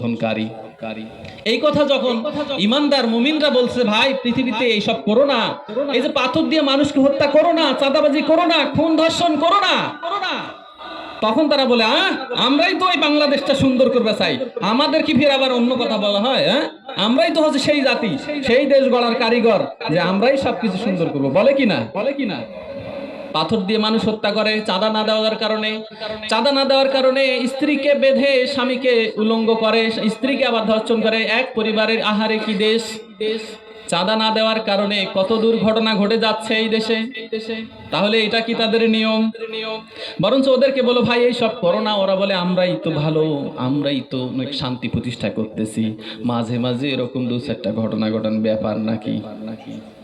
সংশোধনকারী। এই কথা যখন ইমানদার মুমিনরা বলছে, ভাই পৃথিবীতে এইসব করো না, এই যে পাথর দিয়ে মানুষকে হত্যা করো না, চাঁদাবাজি করো না, খুন ধর্ষণ করো না, তখন তারা বলে আমরাই তো এই বাংলাদেশটা সুন্দর করবে চাই। আমাদের কি ফির আবার অন্য কথা বলা হয়? আমরাই তো হচ্ছে সেই জাতি, সেই দেশ গড়ার কারিগর, যে আমরাই সবকিছু সুন্দর করবো, বলে কিনা। পাথর দিয়ে মানুষ হত্যা করে চাঁদা না দেওয়ার কারণে স্ত্রীকে বেঁধে স্বামীকে উলঙ্গ করে, স্ত্রীকে আবার ধর্ষণ করে। এক পরিবারের আহারে কি দেশ! চাঁদা না দেওয়ার কারণে কত দুর্ঘটনা ঘটে যাচ্ছে এই দেশে। তাহলে এটা কি তাদের নিয়ম? বরঞ্চ ওদেরকে বলো, ভাই এই সব করো না। ওরা বলে আমরাই তো ভালো, আমরাই তো অনেক শান্তি প্রতিষ্ঠা করতেছি। মাঝে মাঝে এরকম দু চারটা ঘটনা ঘটান ব্যাপার নাকি?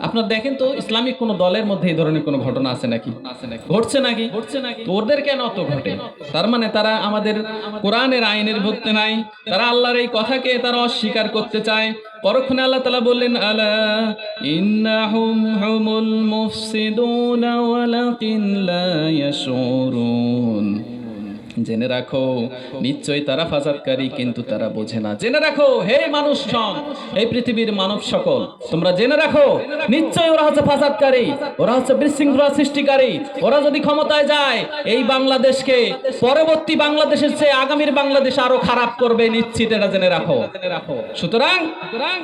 আপনার দেখেন তো ইসলামিক কোন দলের মধ্যে এই ধরনের কোন ঘটনা আছে নাকি? ঘটছে নাকি? ওদের কেন অত ঘটে? তার মানে তারা আমাদের কোরআনের আইনের মধ্যে নাই, তারা আল্লাহর এই কথাকে তারা অস্বীকার করতে চায়। পরক্ষণে আল্লাহ তাআলা বললেন, আলা ইন্নাহুম হুমুল মুফসিদুনা ওয়ালাকিন লা ইয়াশউরুন। জেনে রাখো নিশ্চয়ই তারা ফাসাদকারী, কিন্তু তারা বোঝে না। জেনে রাখো হে মানুষ, এই পৃথিবীর মানব সকল, তোমরা জেনে রাখো নিশ্চয়ই ওরা হচ্ছে ফাসাদকারী, ওরা হচ্ছে বিশৃঙ্খলা সৃষ্টিকারী। ওরা যদি ক্ষমতায় যায় এই বাংলাদেশকে পরবর্তী বাংলাদেশের চেয়ে আগামীর বাংলাদেশ আরো খারাপ করবে, নিশ্চিত এটা জেনে রাখো। সুতরাং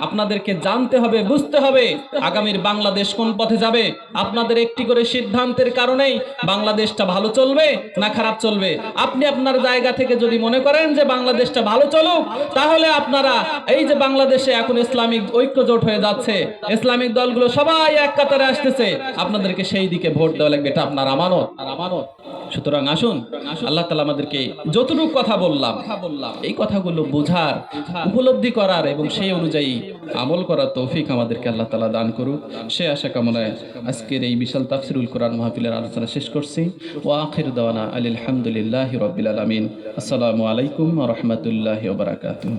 আপনাদেরকে জানতে হবে, বুঝতে হবে আগামীর বাংলাদেশ কোন পথে যাবে। আপনাদের একটি করে সিদ্ধান্তের কারণেই বাংলাদেশটা ভালো চলবে না খারাপ চলবে। আপনি আপনার জায়গা থেকে যদি মনে করেন যে বাংলাদেশটা ভালো চলুক, তাহলে আপনারা এই যে বাংলাদেশে এখন ইসলামিক ঐক্য জোট হয়ে যাচ্ছে, ইসলামিক দলগুলো সবাই এক কাতারে আসতেছে, আপনাদেরকে সেই দিকে ভোট দেওয়া লাগবে। এটা আপনার আমানত। সুতরাং আসুন, আল্লাহ তাআলা আমাদেরকে যতটুকু কথা বললাম এই কথাগুলো বোঝার, উপলব্ধি করার এবং সেই অনুযায়ী আমল করার তৌফিক আমাদেরকে আল্লাহ তাআলা দান করুক। সে আশা কামনায় আজকের এই বিশাল তাফসীরুল কোরআন মাহফিলের আলোচনা শেষ করছি। ওয়া আখিরু দাওয়ানা আলহামদুলিল্লাহি রাব্বিল আলামিন। আসসালামু আলাইকুম ওয়া রাহমাতুল্লাহি ওয়া বারাকাতুহু।